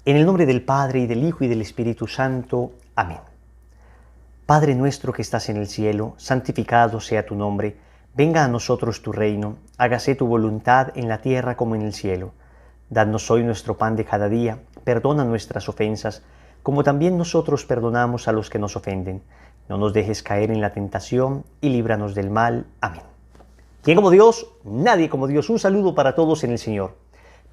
En el nombre del Padre, y del Hijo, y del Espíritu Santo. Amén. Padre nuestro que estás en el cielo, santificado sea tu nombre. Venga a nosotros tu reino. Hágase tu voluntad en la tierra como en el cielo. Danos hoy nuestro pan de cada día. Perdona nuestras ofensas, como también nosotros perdonamos a los que nos ofenden. No nos dejes caer en la tentación, y líbranos del mal. Amén. ¿Quién como Dios? Nadie como Dios. Un saludo para todos en el Señor.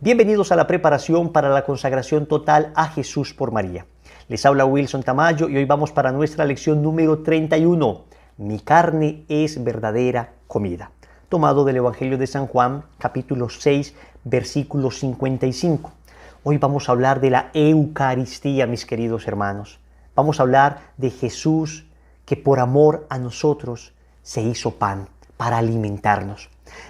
Bienvenidos a la preparación para la consagración total a Jesús por María. Les habla Wilson Tamayo y hoy vamos para nuestra lección número 31. Mi carne es verdadera comida. Tomado del Evangelio de San Juan, capítulo 6, versículo 55. Hoy vamos a hablar de la Eucaristía, mis queridos hermanos. Vamos a hablar de Jesús que por amor a nosotros se hizo pan para alimentarnos.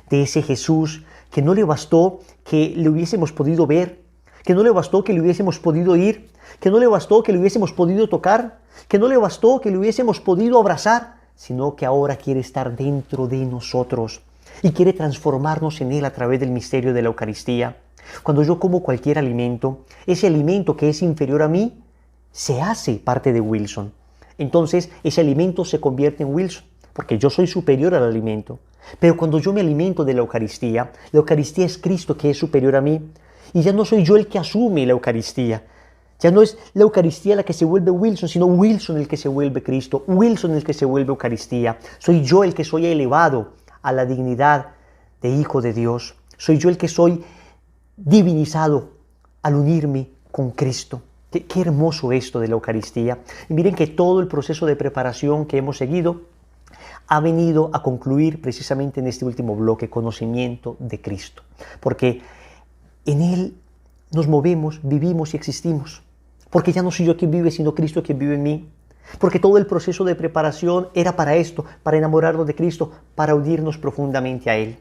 De ese Jesús que no le bastó que le hubiésemos podido ver, que no le bastó que le hubiésemos podido oír, que no le bastó que le hubiésemos podido tocar, que no le bastó que le hubiésemos podido abrazar, sino que ahora quiere estar dentro de nosotros y quiere transformarnos en Él a través del misterio de la Eucaristía. Cuando yo como cualquier alimento, ese alimento que es inferior a mí, se hace parte de Wilson. Entonces ese alimento se convierte en Wilson, porque yo soy superior al alimento. Pero cuando yo me alimento de la Eucaristía es Cristo que es superior a mí. Y ya no soy yo el que asume la Eucaristía. Ya no es la Eucaristía la que se vuelve Wilson, sino Wilson el que se vuelve Cristo, Wilson el que se vuelve Eucaristía. Soy yo el que soy elevado a la dignidad de Hijo de Dios. Soy yo el que soy divinizado al unirme con Cristo. Qué hermoso esto de la Eucaristía. Y miren que todo el proceso de preparación que hemos seguido ha venido a concluir precisamente en este último bloque, conocimiento de Cristo. Porque en Él nos movemos, vivimos y existimos. Porque ya no soy yo quien vive, sino Cristo quien vive en mí. Porque todo el proceso de preparación era para esto, para enamorarnos de Cristo, para unirnos profundamente a Él.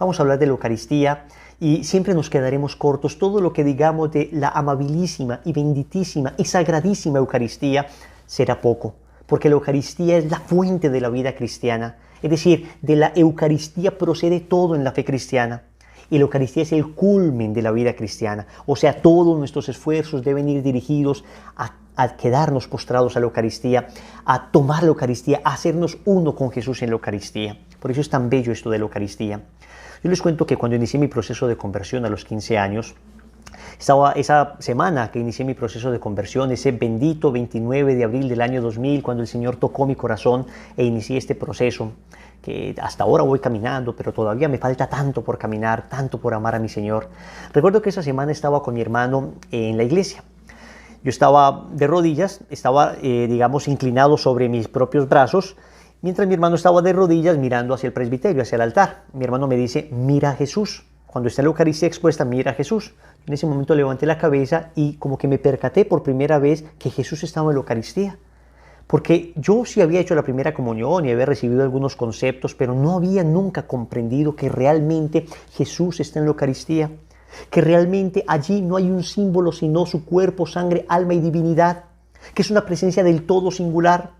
Vamos a hablar de la Eucaristía y siempre nos quedaremos cortos. Todo lo que digamos de la amabilísima y benditísima y sagradísima Eucaristía será poco. Porque la Eucaristía es la fuente de la vida cristiana. Es decir, de la Eucaristía procede todo en la fe cristiana. Y la Eucaristía es el culmen de la vida cristiana. O sea, todos nuestros esfuerzos deben ir dirigidos a quedarnos postrados a la Eucaristía, a tomar la Eucaristía, a hacernos uno con Jesús en la Eucaristía. Por eso es tan bello esto de la Eucaristía. Yo les cuento que cuando inicié mi proceso de conversión a los 15 años, estaba esa semana que inicié mi proceso de conversión, ese bendito 29 de abril del año 2000, cuando el Señor tocó mi corazón e inicié este proceso, que hasta ahora voy caminando, pero todavía me falta tanto por caminar, tanto por amar a mi Señor. Recuerdo que esa semana estaba con mi hermano en la iglesia. Yo estaba de rodillas, estaba, inclinado sobre mis propios brazos, mientras mi hermano estaba de rodillas mirando hacia el presbiterio, hacia el altar. Mi hermano me dice, mira a Jesús. Cuando está la Eucaristía expuesta, mira a Jesús. En ese momento levanté la cabeza y como que me percaté por primera vez que Jesús estaba en la Eucaristía. Porque yo sí había hecho la primera comunión y había recibido algunos conceptos, pero no había nunca comprendido que realmente Jesús está en la Eucaristía. Que realmente allí no hay un símbolo sino su cuerpo, sangre, alma y divinidad. Que es una presencia del todo singular.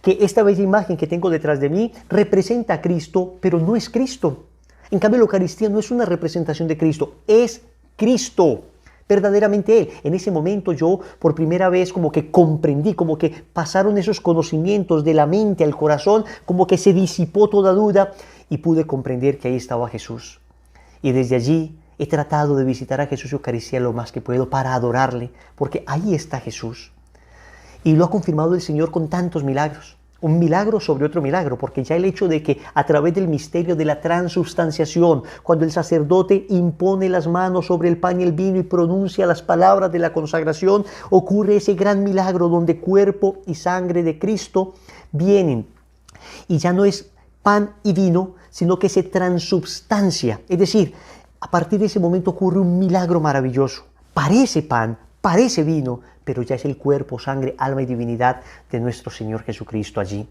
Que esta bella imagen que tengo detrás de mí representa a Cristo, pero no es Cristo. En cambio, la Eucaristía no es una representación de Cristo, es Cristo, verdaderamente Él. En ese momento yo por primera vez como que comprendí, como que pasaron esos conocimientos de la mente al corazón, como que se disipó toda duda y pude comprender que ahí estaba Jesús. Y desde allí he tratado de visitar a Jesús y Eucaristía lo más que puedo para adorarle, porque ahí está Jesús. Y lo ha confirmado el Señor con tantos milagros. Un milagro sobre otro milagro, porque ya el hecho de que a través del misterio de la transubstanciación, cuando el sacerdote impone las manos sobre el pan y el vino y pronuncia las palabras de la consagración, ocurre ese gran milagro donde cuerpo y sangre de Cristo vienen. Y ya no es pan y vino, sino que se transubstancia. Es decir, a partir de ese momento ocurre un milagro maravilloso. Parece pan, parece vino, pero ya es el cuerpo, sangre, alma y divinidad de nuestro Señor Jesucristo allí.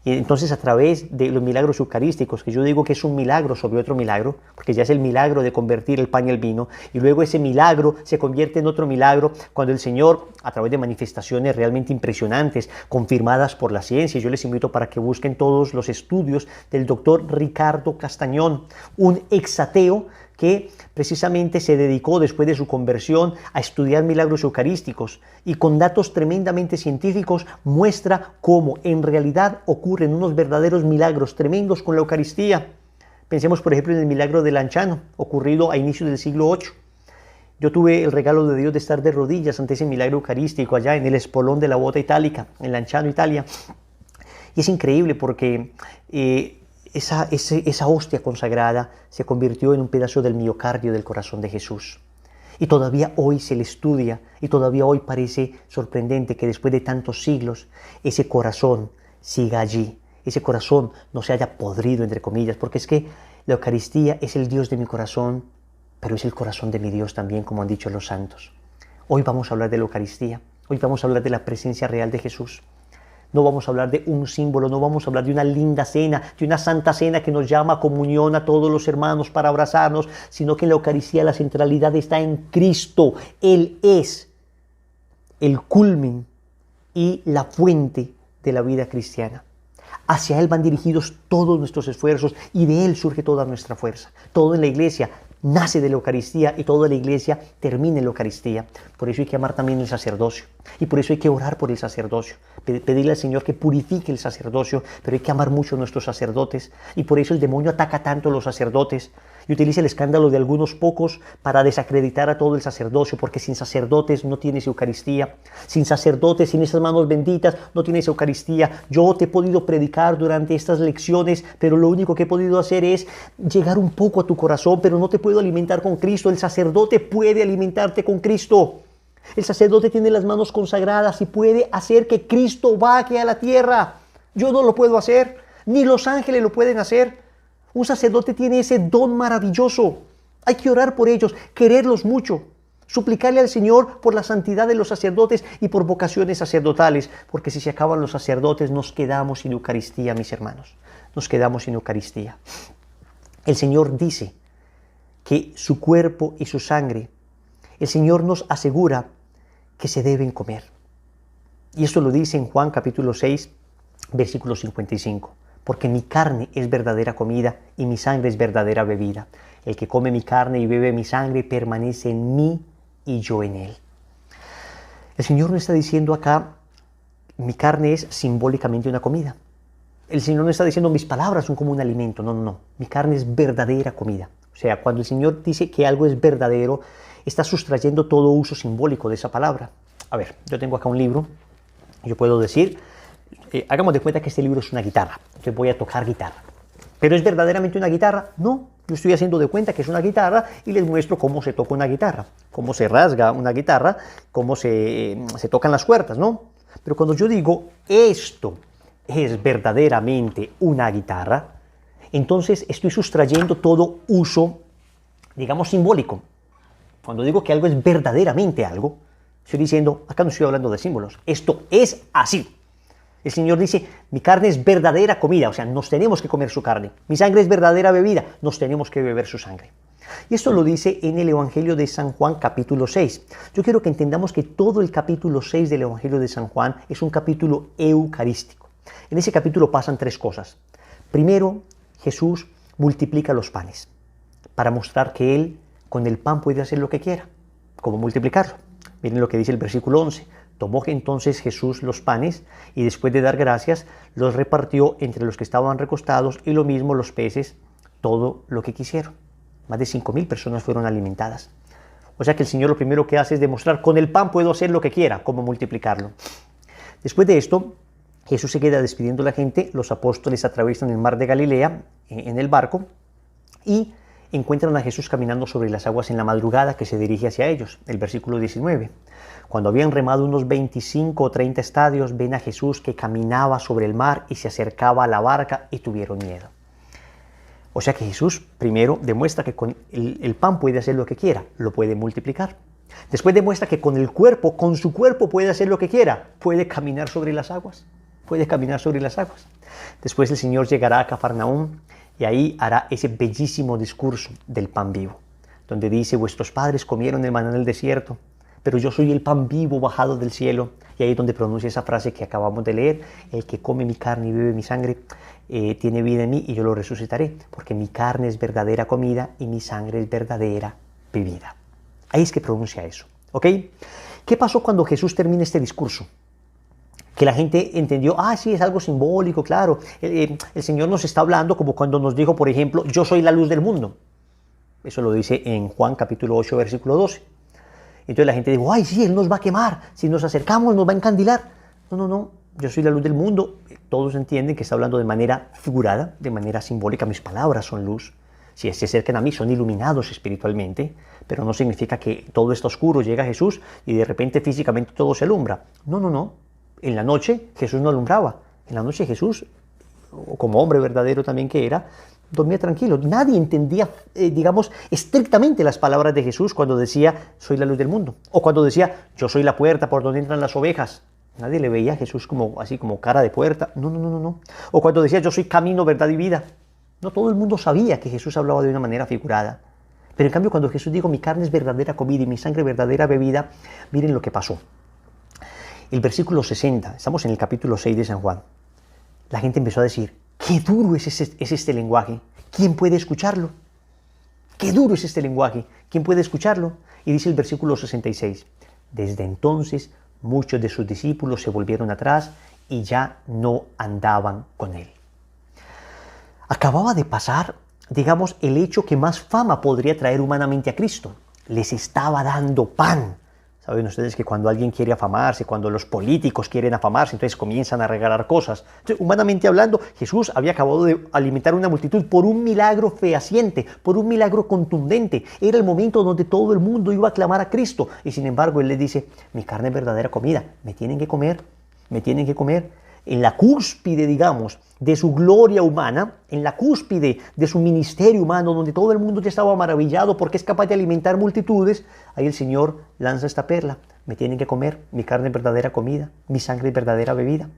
Y entonces a través de los milagros eucarísticos, que yo digo que es un milagro sobre otro milagro, porque ya es el milagro de convertir el pan y el vino, y luego ese milagro se convierte en otro milagro cuando el Señor, a través de manifestaciones realmente impresionantes, confirmadas por la ciencia, yo les invito para que busquen todos los estudios del doctor Ricardo Castañón, un exateo que precisamente se dedicó después de su conversión a estudiar milagros eucarísticos y con datos tremendamente científicos muestra cómo en realidad ocurren unos verdaderos milagros tremendos con la Eucaristía. Pensemos por ejemplo en el milagro de Lanciano, ocurrido a inicios del siglo VIII. Yo tuve el regalo de Dios de estar de rodillas ante ese milagro eucarístico allá en el espolón de la Bota Itálica, en Lanciano, Italia. Y es increíble porque esa hostia consagrada se convirtió en un pedazo del miocardio del corazón de Jesús. Y todavía hoy se le estudia y todavía hoy parece sorprendente que después de tantos siglos ese corazón siga allí. Ese corazón no se haya podrido, entre comillas, porque es que la Eucaristía es el Dios de mi corazón, pero es el corazón de mi Dios también, como han dicho los santos. Hoy vamos a hablar de la Eucaristía, hoy vamos a hablar de la presencia real de Jesús. No vamos a hablar de un símbolo, no vamos a hablar de una linda cena, de una santa cena que nos llama a comunión a todos los hermanos para abrazarnos, sino que en la Eucaristía la centralidad está en Cristo. Él es el culmen y la fuente de la vida cristiana. Hacia Él van dirigidos todos nuestros esfuerzos y de Él surge toda nuestra fuerza. Todo en la Iglesia nace de la Eucaristía y toda la Iglesia termina en la Eucaristía. Por eso hay que amar también el sacerdocio y por eso hay que orar por el sacerdocio, pedirle al Señor que purifique el sacerdocio, pero hay que amar mucho a nuestros sacerdotes y por eso el demonio ataca tanto a los sacerdotes y utiliza el escándalo de algunos pocos para desacreditar a todo el sacerdocio, porque sin sacerdotes no tienes Eucaristía, sin sacerdotes, sin esas manos benditas no tienes Eucaristía. Yo te he podido predicar durante estas lecciones, pero lo único que he podido hacer es llegar un poco a tu corazón, pero no te puedo alimentar con Cristo. El sacerdote puede alimentarte con Cristo. El sacerdote tiene las manos consagradas y puede hacer que Cristo baje a la tierra. Yo no lo puedo hacer, ni los ángeles lo pueden hacer. Un sacerdote tiene ese don maravilloso. Hay que orar por ellos, quererlos mucho, suplicarle al Señor por la santidad de los sacerdotes y por vocaciones sacerdotales, porque si se acaban los sacerdotes nos quedamos sin Eucaristía, mis hermanos. Nos quedamos sin Eucaristía. El Señor dice que su cuerpo y su sangre, el Señor nos asegura que se deben comer. Y esto lo dice en Juan capítulo 6, versículo 55. Porque mi carne es verdadera comida y mi sangre es verdadera bebida. El que come mi carne y bebe mi sangre permanece en mí y yo en él. El Señor no está diciendo acá, mi carne es simbólicamente una comida. El Señor no está diciendo, mis palabras son como un alimento. No, no, no. Mi carne es verdadera comida. O sea, cuando el Señor dice que algo es verdadero, está sustrayendo todo uso simbólico de esa palabra. A ver, yo tengo acá un libro. Yo puedo decir, hagamos de cuenta que este libro es una guitarra. Yo voy a tocar guitarra. ¿Pero es verdaderamente una guitarra? No. Yo estoy haciendo de cuenta que es una guitarra y les muestro cómo se toca una guitarra, cómo se rasga una guitarra, cómo se tocan las cuerdas, ¿no? Pero cuando yo digo esto es verdaderamente una guitarra, entonces estoy sustrayendo todo uso, digamos, simbólico. Cuando digo que algo es verdaderamente algo, estoy diciendo, acá no estoy hablando de símbolos, esto es así. El Señor dice, mi carne es verdadera comida, o sea, nos tenemos que comer su carne. Mi sangre es verdadera bebida, nos tenemos que beber su sangre. Y esto lo dice en el Evangelio de San Juan capítulo 6. Yo quiero que entendamos que todo el capítulo 6 del Evangelio de San Juan es un capítulo eucarístico. En ese capítulo pasan tres cosas. Primero, Jesús multiplica los panes para mostrar que Él con el pan puede hacer lo que quiera. ¿Cómo multiplicarlo? Miren lo que dice el versículo 11. Tomó entonces Jesús los panes y después de dar gracias los repartió entre los que estaban recostados y lo mismo los peces, todo lo que quisieron. Más de 5,000 personas fueron alimentadas. O sea que el Señor lo primero que hace es demostrar, con el pan puedo hacer lo que quiera, cómo multiplicarlo. Después de esto, Jesús se queda despidiendo a la gente, los apóstoles atraviesan el mar de Galilea en el barco y encuentran a Jesús caminando sobre las aguas en la madrugada que se dirige hacia ellos, el versículo 19. Cuando habían remado unos 25 o 30 estadios, ven a Jesús que caminaba sobre el mar y se acercaba a la barca y tuvieron miedo. O sea que Jesús primero demuestra que con el pan puede hacer lo que quiera, lo puede multiplicar. Después demuestra que con el cuerpo, con su cuerpo puede hacer lo que quiera, puede caminar sobre las aguas, puede caminar sobre las aguas. Después el Señor llegará a Cafarnaúm y ahí hará ese bellísimo discurso del pan vivo, donde dice, vuestros padres comieron el maná en el desierto, pero yo soy el pan vivo bajado del cielo. Y ahí es donde pronuncia esa frase que acabamos de leer: el que come mi carne y bebe mi sangre tiene vida en mí y yo lo resucitaré, porque mi carne es verdadera comida y mi sangre es verdadera bebida. Ahí es que pronuncia eso, ¿ok? ¿Qué pasó cuando Jesús termina este discurso? Que la gente entendió, sí, es algo simbólico, claro. El Señor nos está hablando como cuando nos dijo, por ejemplo, yo soy la luz del mundo. Eso lo dice en Juan capítulo 8, versículo 12. Entonces la gente dijo, sí, Él nos va a quemar, si nos acercamos nos va a encandilar. No, yo soy la luz del mundo. Todos entienden que está hablando de manera figurada, de manera simbólica. Mis palabras son luz. Si se acercan a mí son iluminados espiritualmente, pero no significa que todo está oscuro, llega Jesús y de repente físicamente todo se alumbra. No. En la noche Jesús no alumbraba. En la noche Jesús, como hombre verdadero también que era, dormía tranquilo. Nadie entendía, estrictamente las palabras de Jesús cuando decía, soy la luz del mundo. O cuando decía, yo soy la puerta por donde entran las ovejas. Nadie le veía a Jesús así como cara de puerta. No. O cuando decía, yo soy camino, verdad y vida. No todo el mundo sabía que Jesús hablaba de una manera figurada. Pero en cambio, cuando Jesús dijo, mi carne es verdadera comida y mi sangre verdadera bebida, miren lo que pasó. El versículo 60, estamos en el capítulo 6 de San Juan. La gente empezó a decir, qué duro es este lenguaje. ¿Quién puede escucharlo? Qué duro es este lenguaje. ¿Quién puede escucharlo? Y dice el versículo 66, desde entonces muchos de sus discípulos se volvieron atrás y ya no andaban con él. Acababa de pasar, el hecho que más fama podría traer humanamente a Cristo. Les estaba dando pan. Saben ustedes que cuando alguien quiere afamarse, cuando los políticos quieren afamarse, entonces comienzan a regalar cosas. Entonces, humanamente hablando, Jesús había acabado de alimentar una multitud por un milagro fehaciente, por un milagro contundente. Era el momento donde todo el mundo iba a clamar a Cristo. Y sin embargo, Él les dice, mi carne es verdadera comida, me tienen que comer. En la cúspide, de su gloria humana, en la cúspide de su ministerio humano, donde todo el mundo ya estaba maravillado porque es capaz de alimentar multitudes, ahí el Señor lanza esta perla, me tienen que comer, mi carne es verdadera comida, mi sangre es verdadera bebida.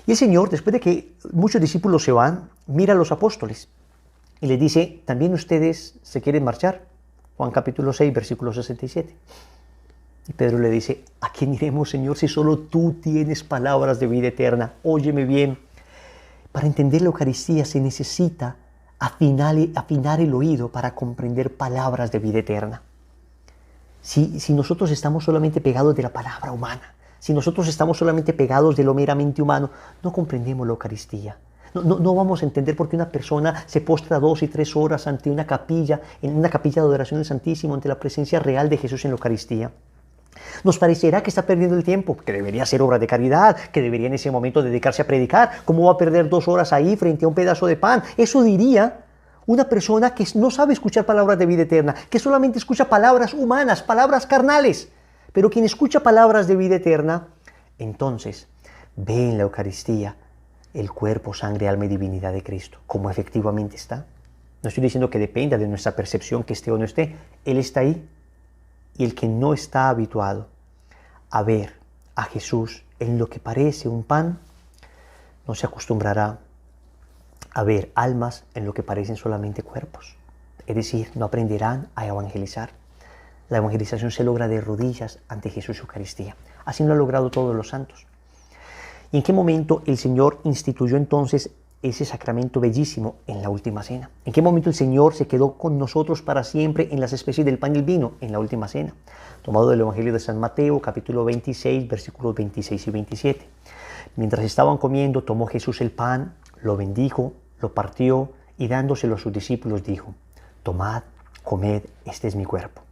Y el Señor, después de que muchos discípulos se van, mira a los apóstoles y les dice, ¿también ustedes se quieren marchar? Juan capítulo 6, versículo 67. Y Pedro le dice, ¿a quién iremos, Señor, si solo tú tienes palabras de vida eterna? Óyeme bien. Para entender la Eucaristía se necesita afinar el oído para comprender palabras de vida eterna. Si nosotros estamos solamente pegados de la palabra humana, si nosotros estamos solamente pegados de lo meramente humano, no comprendemos la Eucaristía. No vamos a entender por qué una persona se postra 2 y 3 horas ante una capilla, en una capilla de adoración del Santísimo, ante la presencia real de Jesús en la Eucaristía. Nos parecerá que está perdiendo el tiempo, que debería hacer obra de caridad, que debería en ese momento dedicarse a predicar. ¿Cómo va a perder 2 horas ahí frente a un pedazo de pan? Eso diría una persona que no sabe escuchar palabras de vida eterna, que solamente escucha palabras humanas, palabras carnales. Pero quien escucha palabras de vida eterna, entonces ve en la Eucaristía el cuerpo, sangre, alma y divinidad de Cristo, como efectivamente está. No estoy diciendo que dependa de nuestra percepción que esté o no esté. Él está ahí. Y el que no está habituado a ver a Jesús en lo que parece un pan, no se acostumbrará a ver almas en lo que parecen solamente cuerpos. Es decir, no aprenderán a evangelizar. La evangelización se logra de rodillas ante Jesús y Eucaristía. Así lo han logrado todos los santos. ¿Y en qué momento el Señor instituyó entonces ese sacramento bellísimo en la última cena? ¿En qué momento el Señor se quedó con nosotros para siempre en las especies del pan y el vino? En la última cena. Tomado del Evangelio de San Mateo, capítulo 26, versículos 26 y 27. Mientras estaban comiendo, tomó Jesús el pan, lo bendijo, lo partió y dándoselo a sus discípulos dijo, tomad, comed, este es mi cuerpo.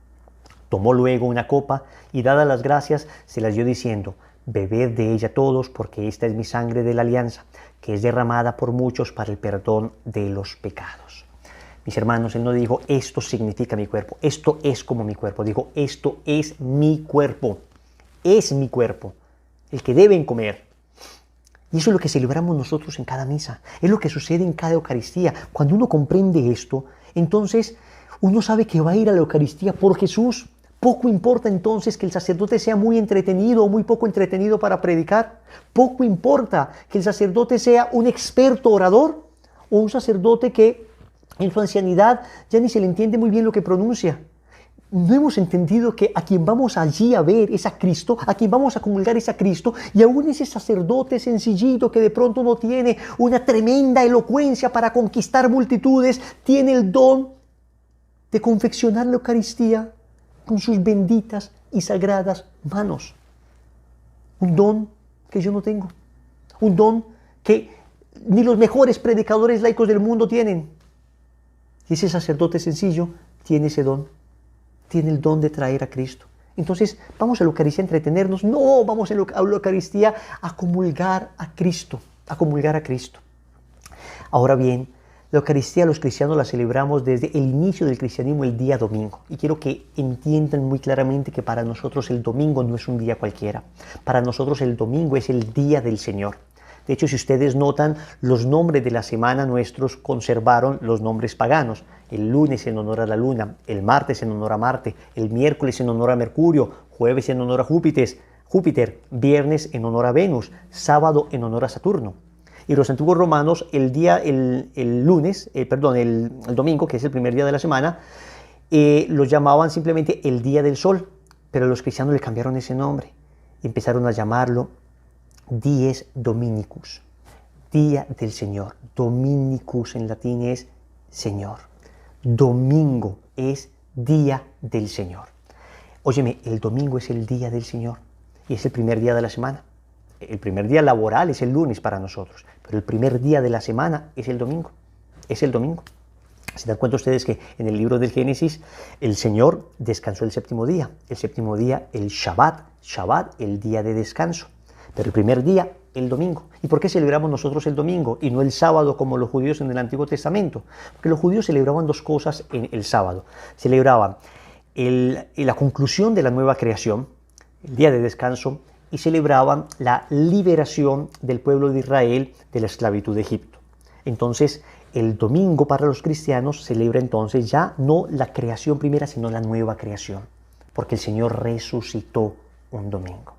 Tomó luego una copa y dadas las gracias, se las dio diciendo, bebed de ella todos, porque esta es mi sangre de la alianza, que es derramada por muchos para el perdón de los pecados. Mis hermanos, Él no dijo, esto significa mi cuerpo, esto es como mi cuerpo. Dijo, esto es mi cuerpo, el que deben comer. Y eso es lo que celebramos nosotros en cada misa, es lo que sucede en cada Eucaristía. Cuando uno comprende esto, entonces uno sabe que va a ir a la Eucaristía por Jesús. Poco importa entonces que el sacerdote sea muy entretenido o muy poco entretenido para predicar. Poco importa que el sacerdote sea un experto orador o un sacerdote que en su ancianidad ya ni se le entiende muy bien lo que pronuncia. no hemos entendido que a quien vamos allí a ver es a Cristo, a quien vamos a comulgar es a Cristo, y aún ese sacerdote sencillito que de pronto no tiene una tremenda elocuencia para conquistar multitudes, tiene el don de confeccionar la Eucaristía con sus benditas y sagradas manos. Un don que yo no tengo, un don que ni los mejores predicadores laicos del mundo tienen. Y ese sacerdote sencillo tiene ese don. Tiene el don de traer a Cristo. Entonces, vamos a la Eucaristía a entretenernos. No, vamos a la Eucaristía a comulgar a Cristo. A comulgar a Cristo. Ahora bien, la Eucaristía los cristianos la celebramos desde el inicio del cristianismo, el día domingo. Y quiero que entiendan muy claramente que para nosotros el domingo no es un día cualquiera. Para nosotros el domingo es el día del Señor. De hecho, si ustedes notan, los nombres de la semana nuestros conservaron los nombres paganos. El lunes en honor a la luna, el martes en honor a Marte, el miércoles en honor a Mercurio, jueves en honor a Júpiter, viernes en honor a Venus, sábado en honor a Saturno. Y los antiguos romanos, el domingo, que es el primer día de la semana, lo llamaban simplemente el día del sol, pero los cristianos le cambiaron ese nombre y empezaron a llamarlo Dies Dominicus, día del Señor. Dominicus en latín es Señor. Domingo es día del Señor. Óyeme, el domingo es el día del Señor y es el primer día de la semana. El primer día laboral es el lunes para nosotros, pero el primer día de la semana es el domingo. Es el domingo. Se dan cuenta ustedes que en el libro del Génesis el Señor descansó el séptimo día. El séptimo día, el Shabbat, el día de descanso. Pero el primer día, el domingo. ¿Y por qué celebramos nosotros el domingo y no el sábado como los judíos en el Antiguo Testamento? Porque los judíos celebraban dos cosas en el sábado. Celebraban la conclusión de la nueva creación, el día de descanso, y celebraban la liberación del pueblo de Israel de la esclavitud de Egipto. Entonces, el domingo para los cristianos celebra entonces ya no la creación primera, sino la nueva creación, porque el Señor resucitó un domingo.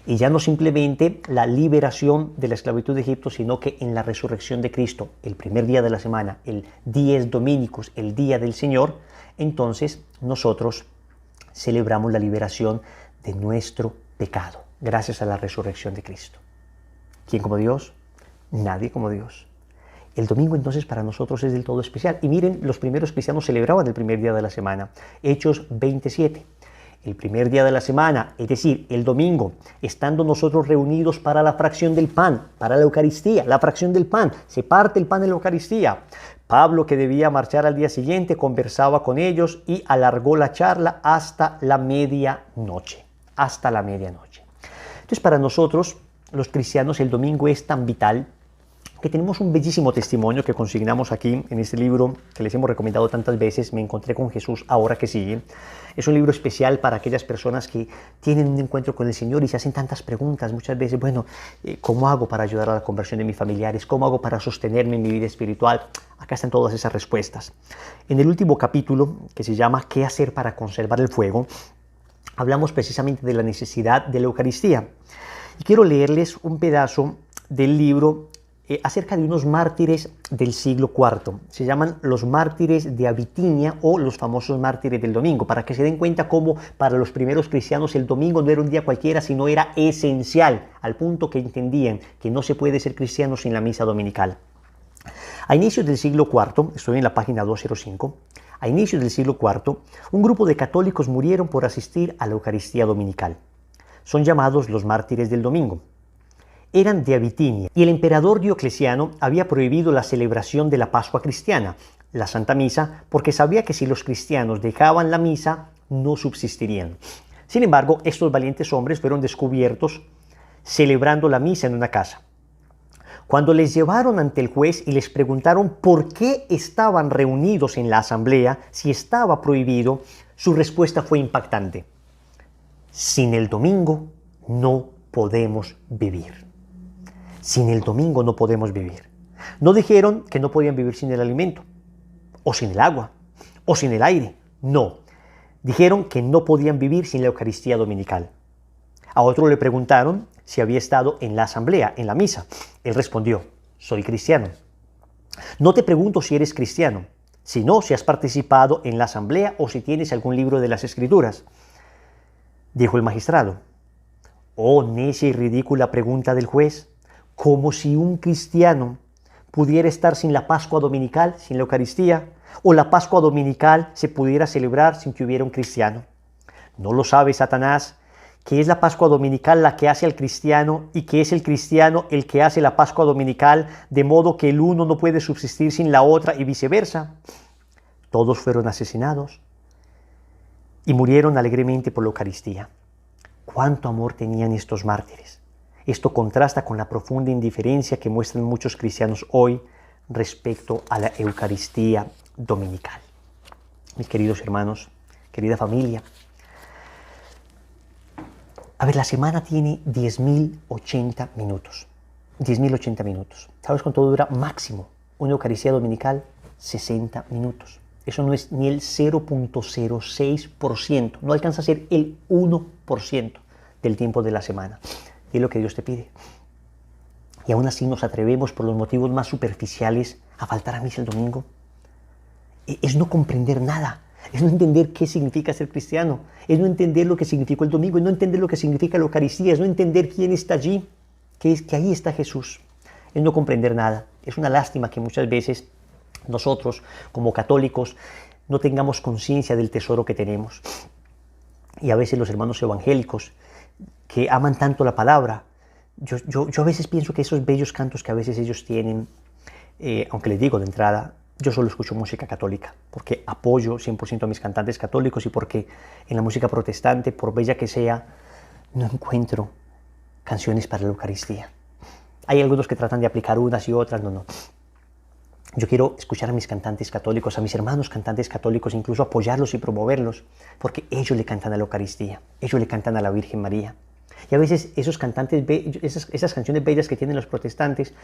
Y ya no simplemente la liberación de la esclavitud de Egipto, sino que en la resurrección de Cristo, el primer día de la semana, el Dies Dominicus, el día del Señor, entonces nosotros celebramos la liberación de nuestro pecado, gracias a la resurrección de Cristo. ¿Quién como Dios? Nadie como Dios. El domingo entonces para nosotros es del todo especial. Y miren, los primeros cristianos celebraban el primer día de la semana. Hechos 27. El primer día de la semana, es decir, el domingo, estando nosotros reunidos para la fracción del pan, para la Eucaristía, la fracción del pan, se parte el pan en la Eucaristía. Pablo, que debía marchar al día siguiente, conversaba con ellos y alargó la charla hasta la medianoche. Hasta la medianoche. Entonces, para nosotros, los cristianos, el domingo es tan vital que tenemos un bellísimo testimonio que consignamos aquí en este libro que les hemos recomendado tantas veces, Me encontré con Jesús, ahora que sigue. Es un libro especial para aquellas personas que tienen un encuentro con el Señor y se hacen tantas preguntas muchas veces. Bueno, ¿cómo hago para ayudar a la conversión de mis familiares? ¿Cómo hago para sostenerme en mi vida espiritual? Acá están todas esas respuestas. En el último capítulo, que se llama ¿Qué hacer para conservar el fuego?, hablamos precisamente de la necesidad de la Eucaristía. Y quiero leerles un pedazo del libro acerca de unos mártires del siglo IV. Se llaman los mártires de Abitinia o los famosos mártires del domingo, para que se den cuenta cómo para los primeros cristianos el domingo no era un día cualquiera, sino era esencial, al punto que entendían que no se puede ser cristiano sin la misa dominical. A inicios del siglo IV, estoy en la página 205, a inicios del siglo IV, un grupo de católicos murieron por asistir a la Eucaristía dominical. Son llamados los mártires del domingo. Eran de Abitinia y el emperador Diocleciano había prohibido la celebración de la Pascua cristiana, la Santa Misa, porque sabía que si los cristianos dejaban la misa, no subsistirían. Sin embargo, estos valientes hombres fueron descubiertos celebrando la misa en una casa. Cuando les llevaron ante el juez y les preguntaron por qué estaban reunidos en la asamblea, si estaba prohibido, su respuesta fue impactante. Sin el domingo no podemos vivir. Sin el domingo no podemos vivir. No dijeron que no podían vivir sin el alimento, o sin el agua, o sin el aire. No. Dijeron que no podían vivir sin la Eucaristía dominical. A otro le preguntaron si había estado en la asamblea, en la misa. Él respondió, soy cristiano. No te pregunto si eres cristiano, si no, si has participado en la asamblea o si tienes algún libro de las Escrituras. Dijo el magistrado. Oh, necia y ridícula pregunta del juez, como si un cristiano pudiera estar sin la Pascua Dominical, sin la Eucaristía, o la Pascua Dominical se pudiera celebrar sin que hubiera un cristiano. ¿No lo sabe Satanás, que es la Pascua Dominical la que hace al cristiano y que es el cristiano el que hace la Pascua Dominical, de modo que el uno no puede subsistir sin la otra y viceversa? Todos fueron asesinados y murieron alegremente por la Eucaristía. ¿Cuánto amor tenían estos mártires? Esto contrasta con la profunda indiferencia que muestran muchos cristianos hoy respecto a la Eucaristía dominical. Mis queridos hermanos, querida familia, a ver, la semana tiene 10.080 minutos. 10.080 minutos. ¿Sabes cuánto dura máximo una Eucaristía dominical? 60 minutos. Eso no es ni el 0.06%. No alcanza a ser el 1% del tiempo de la semana. Y es lo que Dios te pide. Y aún así nos atrevemos por los motivos más superficiales a faltar a misa el domingo. Es no comprender nada. Es no entender qué significa ser cristiano. Es no entender lo que significó el domingo. Es no entender lo que significa la Eucaristía. Es no entender quién está allí. Que ahí está Jesús. Es no comprender nada. Es una lástima que muchas veces nosotros, como católicos, no tengamos conciencia del tesoro que tenemos. Y a veces los hermanos evangélicos, que aman tanto la palabra, yo a veces pienso que esos bellos cantos que a veces ellos tienen, aunque les digo de entrada, yo solo escucho música católica, porque apoyo 100% a mis cantantes católicos y porque en la música protestante, por bella que sea, no encuentro canciones para la Eucaristía. Hay algunos que tratan de aplicar unas y otras, no. Yo quiero escuchar a mis cantantes católicos, a mis hermanos cantantes católicos, incluso apoyarlos y promoverlos, porque ellos le cantan a la Eucaristía, ellos le cantan a la Virgen María. Y a veces esos cantantes, esas canciones bellas que tienen los protestantes,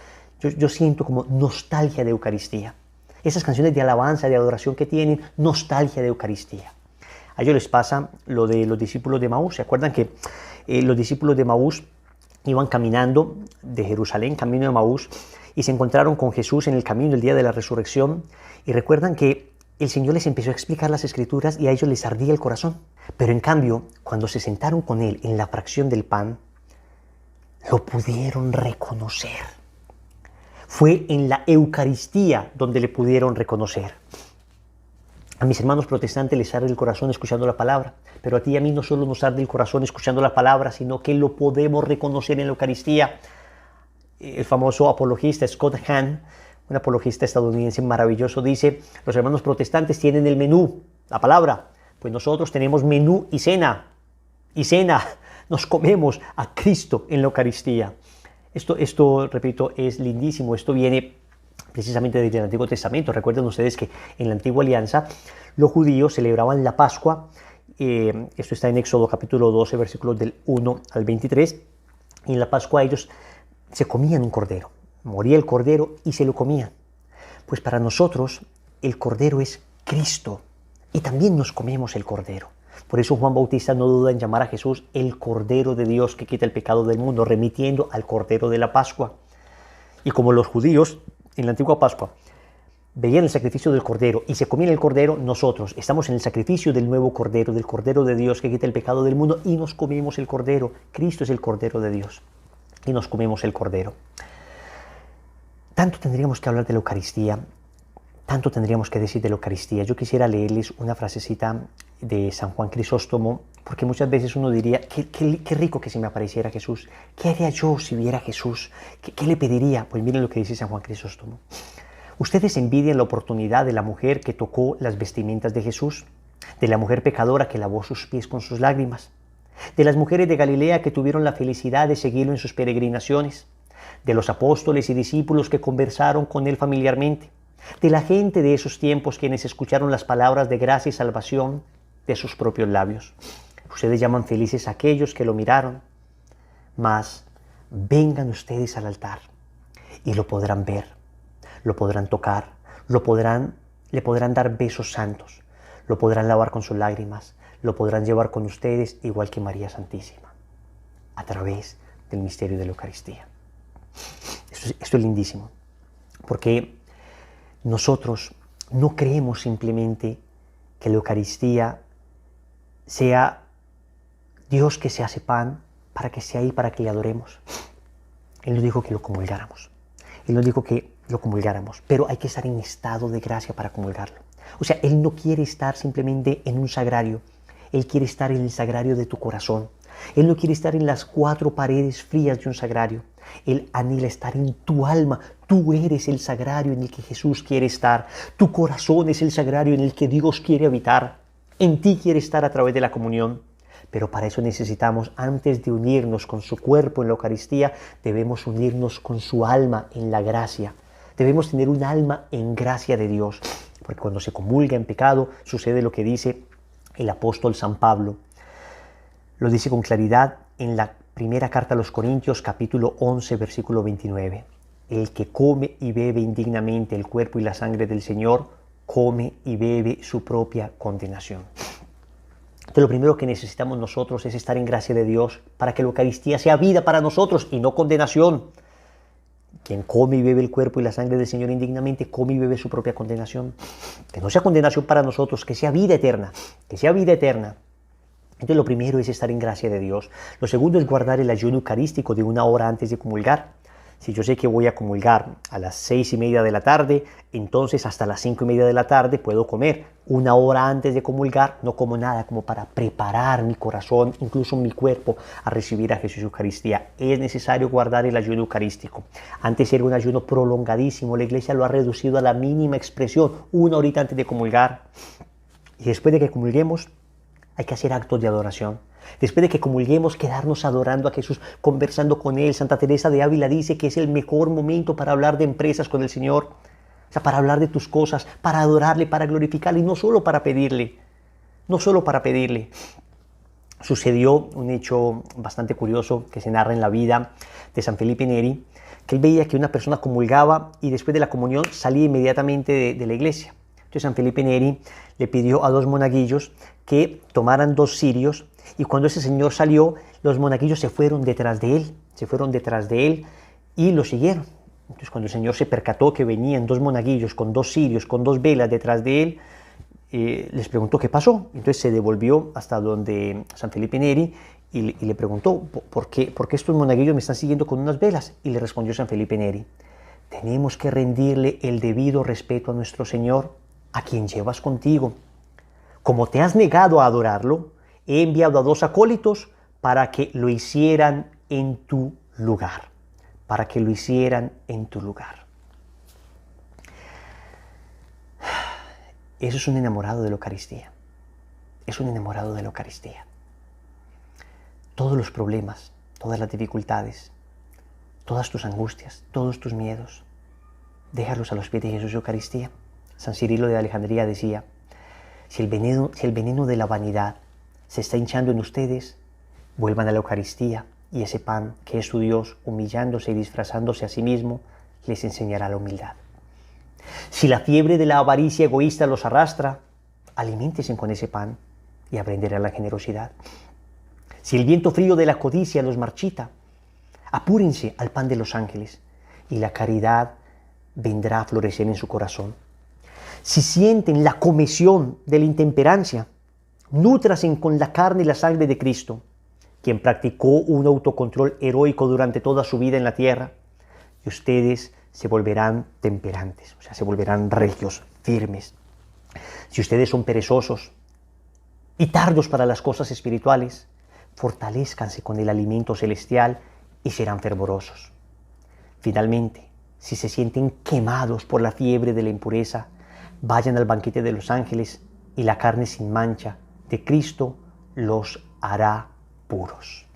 yo siento como nostalgia de Eucaristía. Esas canciones de alabanza, de adoración que tienen, nostalgia de Eucaristía. A ellos les pasa lo de los discípulos de Emaús. ¿Se acuerdan que los discípulos de Emaús iban caminando de Jerusalén, camino de Emaús, y se encontraron con Jesús en el camino el día de la resurrección? Y recuerdan que el Señor les empezó a explicar las Escrituras y a ellos les ardía el corazón. Pero en cambio, cuando se sentaron con Él en la fracción del pan, lo pudieron reconocer. Fue en la Eucaristía donde le pudieron reconocer. A mis hermanos protestantes les arde el corazón escuchando la palabra, pero a ti y a mí no solo nos arde el corazón escuchando la palabra, sino que lo podemos reconocer en la Eucaristía. El famoso apologista Scott Hahn, un apologista estadounidense maravilloso, dice: los hermanos protestantes tienen el menú, la palabra, pues nosotros tenemos menú y cena. Y cena, nos comemos a Cristo en la Eucaristía. Esto, repito, es lindísimo. Esto viene precisamente desde el Antiguo Testamento. Recuerden ustedes que en la Antigua Alianza los judíos celebraban la Pascua. Esto está en Éxodo capítulo 12, versículos del 1 al 23. Y en la Pascua ellos se comían un cordero. Moría el cordero y se lo comían. Pues para nosotros el cordero es Cristo y también nos comemos el cordero. Por eso Juan Bautista no duda en llamar a Jesús el Cordero de Dios que quita el pecado del mundo, remitiendo al Cordero de la Pascua. Y como los judíos en la antigua Pascua veían el sacrificio del Cordero y se comían el Cordero, nosotros estamos en el sacrificio del nuevo Cordero, del Cordero de Dios que quita el pecado del mundo, y nos comemos el Cordero. Cristo es el Cordero de Dios y nos comemos el Cordero. Tanto tendríamos que hablar de la Eucaristía, tanto tendríamos que decir de la Eucaristía. Yo quisiera leerles una frasecita de San Juan Crisóstomo, porque muchas veces uno diría: qué rico que se me apareciera Jesús. ¿Qué haría yo si viera a Jesús? ¿Qué le pediría? Pues miren lo que dice San Juan Crisóstomo. Ustedes envidian la oportunidad de la mujer que tocó las vestimentas de Jesús, de la mujer pecadora que lavó sus pies con sus lágrimas, de las mujeres de Galilea que tuvieron la felicidad de seguirlo en sus peregrinaciones, de los apóstoles y discípulos que conversaron con él familiarmente, de la gente de esos tiempos quienes escucharon las palabras de gracia y salvación de sus propios labios. Ustedes llaman felices a aquellos que lo miraron, mas vengan ustedes al altar y lo podrán ver, lo podrán tocar, le podrán dar besos santos, lo podrán lavar con sus lágrimas, lo podrán llevar con ustedes igual que María Santísima, a través del misterio de la Eucaristía. Esto es lindísimo, porque nosotros no creemos simplemente que la Eucaristía sea Dios que se hace pan para que esté ahí, para que le adoremos. Él nos dijo que lo comulgáramos. Él nos dijo que lo comulgáramos, pero hay que estar en estado de gracia para comulgarlo. O sea, Él no quiere estar simplemente en un sagrario. Él quiere estar en el sagrario de tu corazón. Él no quiere estar en las 4 paredes frías de un sagrario. Él anhela estar en tu alma. Tú eres el sagrario en el que Jesús quiere estar. Tu corazón es el sagrario en el que Dios quiere habitar. En ti quiere estar a través de la comunión. Pero para eso necesitamos, antes de unirnos con su cuerpo en la Eucaristía, debemos unirnos con su alma en la gracia. Debemos tener un alma en gracia de Dios. Porque cuando se comulga en pecado, sucede lo que dice el apóstol San Pablo. Lo dice con claridad en la primera carta a los Corintios, capítulo 11, versículo 29. El que come y bebe indignamente el cuerpo y la sangre del Señor, come y bebe su propia condenación. Entonces, lo primero que necesitamos nosotros es estar en gracia de Dios para que la Eucaristía sea vida para nosotros y no condenación. Quien come y bebe el cuerpo y la sangre del Señor indignamente, come y bebe su propia condenación. Que no sea condenación para nosotros, que sea vida eterna, que sea vida eterna. Entonces lo primero es estar en gracia de Dios. Lo segundo es guardar el ayuno eucarístico de 1 hora antes de comulgar. Si yo sé que voy a comulgar a las 6:30 de la tarde, entonces hasta las 5:30 de la tarde puedo comer. 1 hora antes de comulgar no como nada, como para preparar mi corazón, incluso mi cuerpo, a recibir a Jesús Eucaristía. Es necesario guardar el ayuno eucarístico. Antes era un ayuno prolongadísimo, la Iglesia lo ha reducido a la mínima expresión, 1 horita antes de comulgar. Y después de que comulguemos, hay que hacer actos de adoración. Después de que comulguemos, quedarnos adorando a Jesús, conversando con Él. Santa Teresa de Ávila dice que es el mejor momento para hablar de empresas con el Señor. O sea, para hablar de tus cosas, para adorarle, para glorificarle, y no solo para pedirle. No solo para pedirle. Sucedió un hecho bastante curioso que se narra en la vida de San Felipe Neri, que él veía que una persona comulgaba y después de la comunión salía inmediatamente de la iglesia. Entonces San Felipe Neri le pidió a 2 monaguillos que tomaran 2 cirios, y cuando ese señor salió, los monaguillos se fueron detrás de él y lo siguieron. Entonces cuando el Señor se percató que venían 2 monaguillos con 2 cirios, con 2 velas detrás de él, les preguntó qué pasó. Entonces se devolvió hasta donde San Felipe Neri y le preguntó, ¿por qué estos monaguillos me están siguiendo con unas velas? Y le respondió San Felipe Neri, tenemos que rendirle el debido respeto a nuestro Señor, a quien llevas contigo. Como te has negado a adorarlo, he enviado a 2 acólitos para que lo hicieran en tu lugar. Para que lo hicieran en tu lugar. Eso es un enamorado de la Eucaristía. Es un enamorado de la Eucaristía. Todos los problemas, todas las dificultades, todas tus angustias, todos tus miedos, déjalos a los pies de Jesús Eucaristía. San Cirilo de Alejandría decía, si el veneno de la vanidad se está hinchando en ustedes, vuelvan a la Eucaristía y ese pan que es su Dios, humillándose y disfrazándose a sí mismo, les enseñará la humildad. Si la fiebre de la avaricia egoísta los arrastra, aliméntense con ese pan y aprenderán la generosidad. Si el viento frío de la codicia los marchita, apúrense al pan de los ángeles y la caridad vendrá a florecer en su corazón. Si sienten la comezón de la intemperancia, nútrasen con la carne y la sangre de Cristo, quien practicó un autocontrol heroico durante toda su vida en la tierra, y ustedes se volverán temperantes, o sea, se volverán regios, firmes. Si ustedes son perezosos y tardos para las cosas espirituales, fortalézcanse con el alimento celestial y serán fervorosos. Finalmente, si se sienten quemados por la fiebre de la impureza, vayan al banquete de los ángeles y la carne sin mancha de Cristo los hará puros.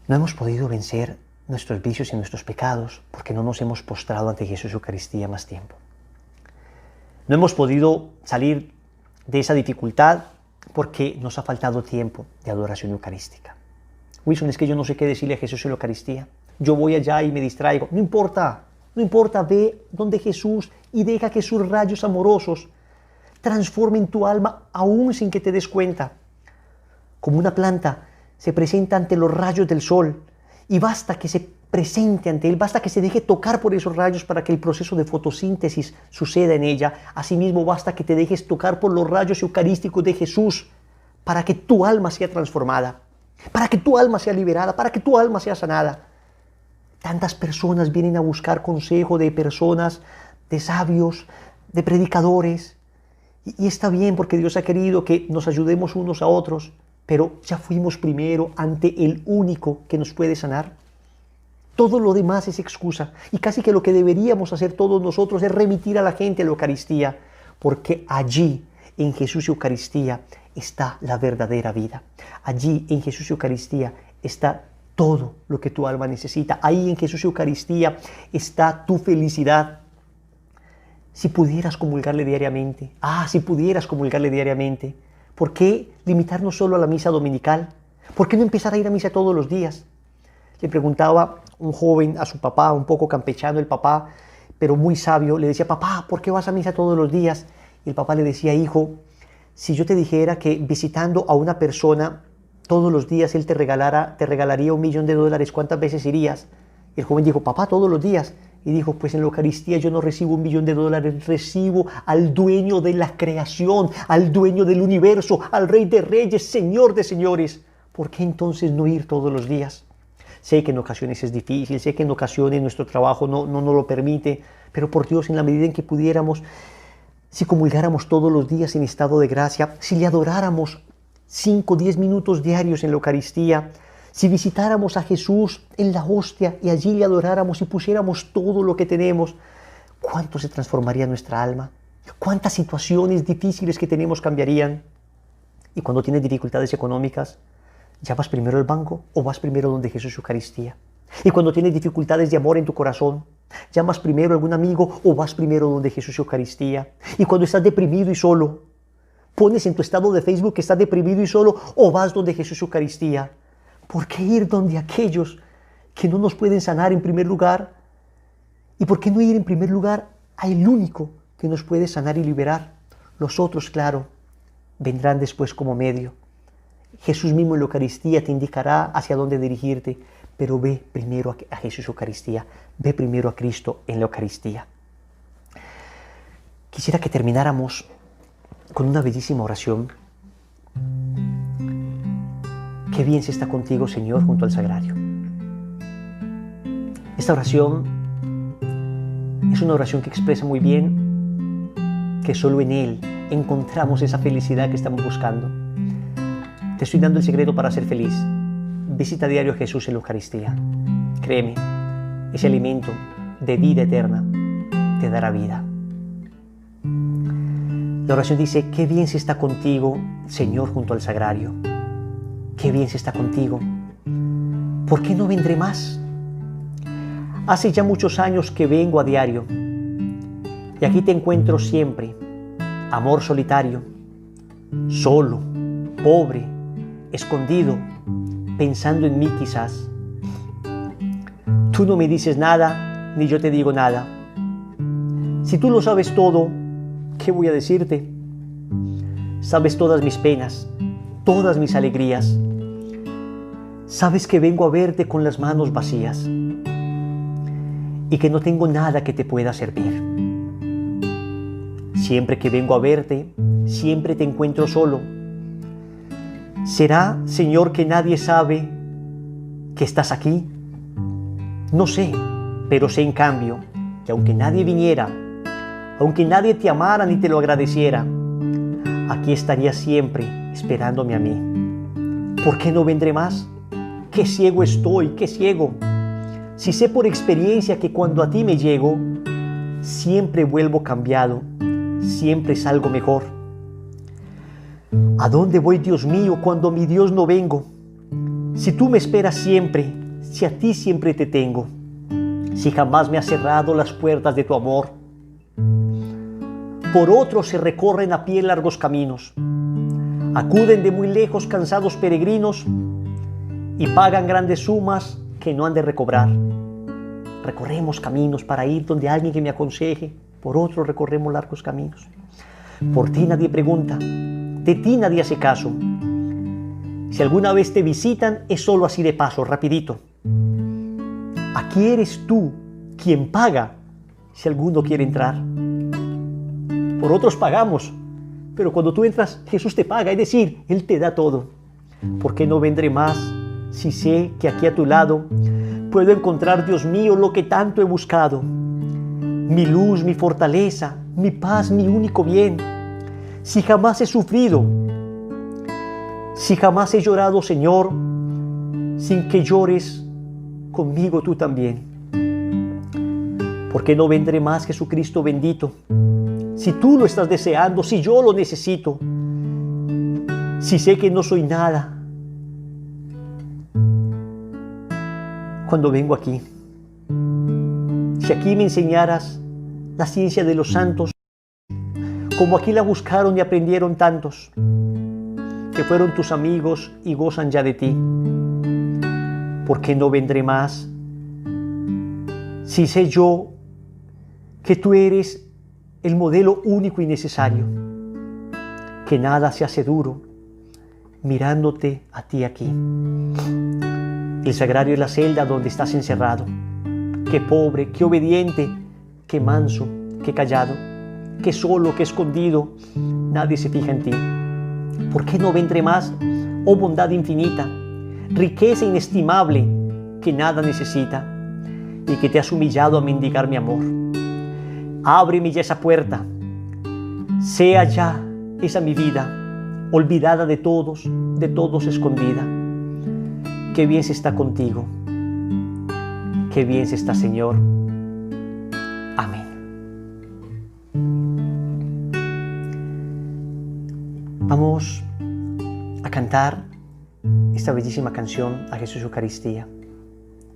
No hemos podido vencer nuestros vicios y nuestros pecados porque no nos hemos postrado ante Jesús Eucaristía más tiempo. No hemos podido salir de esa dificultad porque nos ha faltado tiempo de adoración eucarística. Wilson, es que yo no sé qué decirle a Jesús en la Eucaristía. Yo voy allá y me distraigo. No importa, ve donde Jesús y deja que sus rayos amorosos transformen tu alma aún sin que te des cuenta. Como una planta se presenta ante los rayos del sol y basta que se presente ante Él, basta que se deje tocar por esos rayos para que el proceso de fotosíntesis suceda en ella. Asimismo, basta que te dejes tocar por los rayos eucarísticos de Jesús para que tu alma sea transformada, para que tu alma sea liberada, para que tu alma sea sanada. Tantas personas vienen a buscar consejo de personas, de sabios, de predicadores. Y está bien porque Dios ha querido que nos ayudemos unos a otros, pero ya fuimos primero ante el único que nos puede sanar. Todo lo demás es excusa. Y casi que lo que deberíamos hacer todos nosotros es remitir a la gente a la Eucaristía, porque allí, en Jesús y Eucaristía, está la verdadera vida. Allí, en Jesús y Eucaristía, está todo lo que tu alma necesita. Ahí, en Jesús y Eucaristía, está tu felicidad. Si pudieras comulgarle diariamente, si pudieras comulgarle diariamente, ¿por qué limitarnos solo a la misa dominical? ¿Por qué no empezar a ir a misa todos los días? Le preguntaba un joven a su papá, un poco campechano el papá, pero muy sabio, le decía: papá, ¿por qué vas a misa todos los días? Y el papá le decía: hijo, si yo te dijera que visitando a una persona todos los días él te regalaría $1 millón, ¿cuántas veces irías? Y el joven dijo: papá, todos los días. Y dijo: pues en la Eucaristía yo no recibo $1 millón, recibo al dueño de la creación, al dueño del universo, al Rey de Reyes, Señor de Señores. ¿Por qué entonces no ir todos los días? Sé que en ocasiones es difícil, sé que en ocasiones nuestro trabajo no nos lo permite, pero por Dios, en la medida en que pudiéramos, si comulgáramos todos los días en estado de gracia, si le adoráramos 5 o 10 minutos diarios en la Eucaristía, si visitáramos a Jesús en la hostia y allí le adoráramos y pusiéramos todo lo que tenemos, ¿cuánto se transformaría nuestra alma? ¿Cuántas situaciones difíciles que tenemos cambiarían? Y cuando tienes dificultades económicas, ¿ya vas primero al banco o vas primero donde Jesús y Eucaristía? Y cuando tienes dificultades de amor en tu corazón, ¿llamas primero a algún amigo o vas primero donde Jesús y Eucaristía? Y cuando estás deprimido y solo, ¿pones en tu estado de Facebook que estás deprimido y solo o vas donde Jesús y Eucaristía? ¿Por qué ir donde aquellos que no nos pueden sanar en primer lugar? ¿Y por qué no ir en primer lugar al único que nos puede sanar y liberar? Los otros, claro, vendrán después como medio. Jesús mismo en la Eucaristía te indicará hacia dónde dirigirte, pero ve primero a Jesús Eucaristía, ve primero a Cristo en la Eucaristía. Quisiera que termináramos con una bellísima oración. Qué bien se está contigo, Señor, junto al sagrario. Esta oración es una oración que expresa muy bien que solo en Él encontramos esa felicidad que estamos buscando. Te estoy dando el secreto para ser feliz. Visita diario a Jesús en la Eucaristía. Créeme, ese alimento de vida eterna te dará vida. La oración dice: qué bien se está contigo, Señor, junto al sagrario. Qué bien se está contigo. ¿Por qué no vendré más? Hace ya muchos años que vengo a diario y aquí te encuentro siempre, amor solitario, solo, pobre, escondido, pensando en mí quizás. Tú no me dices nada, ni yo te digo nada. Si tú lo sabes todo, ¿qué voy a decirte? Sabes todas mis penas, todas mis alegrías. Sabes que vengo a verte con las manos vacías y que no tengo nada que te pueda servir. Siempre que vengo a verte, siempre te encuentro solo. ¿Será, Señor, que nadie sabe que estás aquí? No sé, pero sé en cambio que aunque nadie viniera, aunque nadie te amara ni te lo agradeciera, aquí estaría siempre esperándome a mí. ¿Por qué no vendré más? ¡Qué ciego estoy, qué ciego! Si sé por experiencia que cuando a ti me llego, siempre vuelvo cambiado, siempre salgo mejor. ¿A dónde voy, Dios mío, cuando mi Dios no vengo? Si tú me esperas siempre, si a ti siempre te tengo, si jamás me has cerrado las puertas de tu amor. Por otros se recorren a pie largos caminos, acuden de muy lejos cansados peregrinos y pagan grandes sumas que no han de recobrar. Recorremos caminos para ir donde alguien que me aconseje, por otros recorremos largos caminos. Por ti nadie pregunta, de ti nadie hace caso. Si alguna vez te visitan, es solo así de paso, rapidito. ¿A aquí eres tú quien paga si alguno quiere entrar. Por otros pagamos, pero cuando tú entras, Jesús te paga, es decir, Él te da todo. ¿Por qué no vendré más si sé que aquí a tu lado puedo encontrar, Dios mío, lo que tanto he buscado? Mi luz, mi fortaleza, mi paz, mi único bien. Si jamás he sufrido, si jamás he llorado, Señor, sin que llores conmigo tú también. ¿Por qué no vendré más, Jesucristo bendito? Si tú lo estás deseando, si yo lo necesito, si sé que no soy nada, cuando vengo aquí, si aquí me enseñaras la ciencia de los santos, como aquí la buscaron y aprendieron tantos, que fueron tus amigos y gozan ya de ti, ¿por qué no vendré más? Si sé yo que tú eres el modelo único y necesario, que nada se hace duro mirándote a ti aquí. El sagrario es la celda donde estás encerrado. Qué pobre, qué obediente, qué manso, qué callado, qué solo, qué escondido. Nadie se fija en ti. ¿Por qué no vendré más, oh bondad infinita, riqueza inestimable que nada necesita y que te has humillado a mendigar mi amor? Ábreme ya esa puerta, sea ya esa mi vida, olvidada de todos escondida. Qué bien se está contigo, qué bien se está, Señor. Amén. Vamos a cantar esta bellísima canción a Jesús Eucaristía,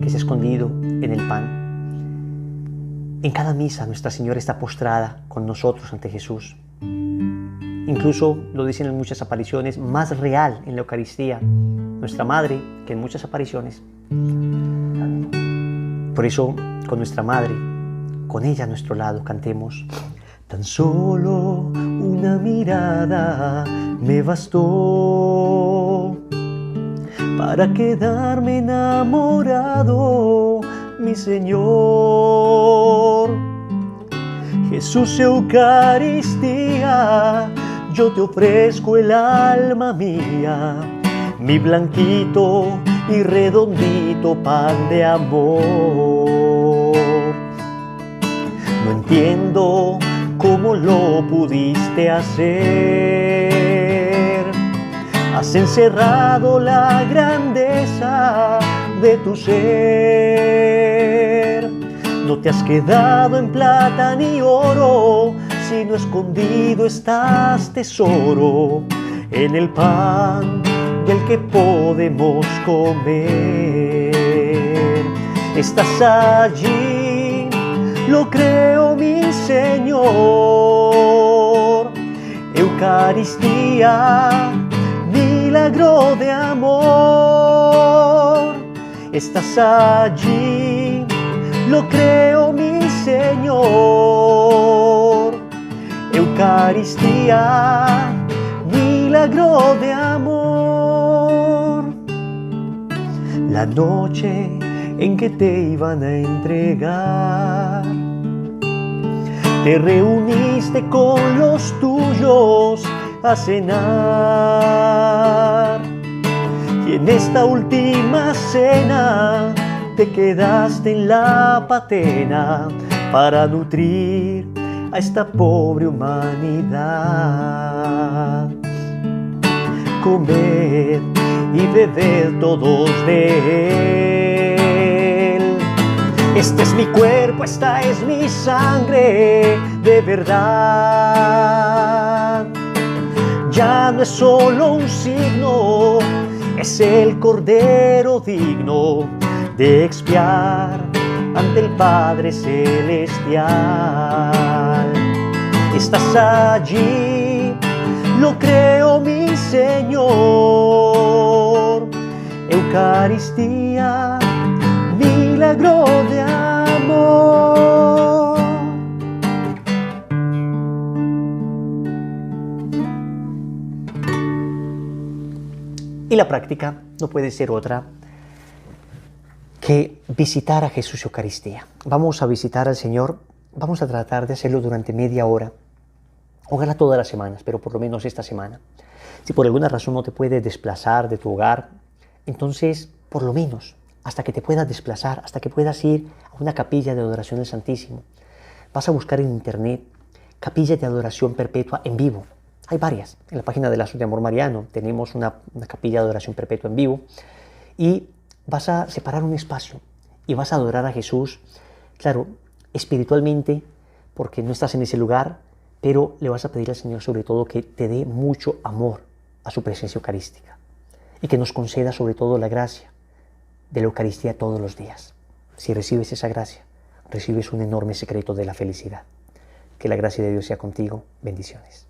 que es escondido en el pan. En cada misa Nuestra Señora está postrada con nosotros ante Jesús. Incluso, lo dicen en muchas apariciones, más real en la Eucaristía nuestra Madre que en muchas apariciones. Por eso, con nuestra Madre, con ella a nuestro lado, cantemos: tan solo una mirada me bastó para quedarme enamorado, mi Señor. Jesús, Eucaristía, yo te ofrezco el alma mía, mi blanquito y redondito pan de amor. No entiendo cómo lo pudiste hacer. Has encerrado la grandeza de tu ser. No te has quedado en plata ni oro, sino escondido estás, tesoro, en el pan del que podemos comer. Estás allí, lo creo, mi Señor. Eucaristía, milagro de amor. Estás allí, lo creo, mi Señor. Eucaristía, milagro de amor. La noche en que te iban a entregar, te reuniste con los tuyos a cenar, y en esta última cena te quedaste en la patena para nutrir a esta pobre humanidad. Comed y beber todos de él. Este es mi cuerpo, esta es mi sangre de verdad. Ya no es solo un signo, es el Cordero digno de expiar ante el Padre Celestial. Estás allí, lo creo, mi Señor. Eucaristía, milagro de amor. Y la práctica no puede ser otra que visitar a Jesús Eucaristía. Vamos a visitar al Señor, vamos a tratar de hacerlo durante media hora, ojalá todas las semanas, pero por lo menos esta semana. Si por alguna razón no te puedes desplazar de tu hogar, entonces por lo menos hasta que te puedas desplazar, hasta que puedas ir a una capilla de adoración al Santísimo. Vas a buscar en internet capillas de adoración perpetua en vivo. Hay varias. En la página de Lazos de Amor Mariano tenemos una capilla de adoración perpetua en vivo y vas a separar un espacio y vas a adorar a Jesús, claro, espiritualmente, porque no estás en ese lugar, pero le vas a pedir al Señor sobre todo que te dé mucho amor a su presencia eucarística y que nos conceda sobre todo la gracia de la Eucaristía todos los días. Si recibes esa gracia, recibes un enorme secreto de la felicidad. Que la gracia de Dios sea contigo. Bendiciones.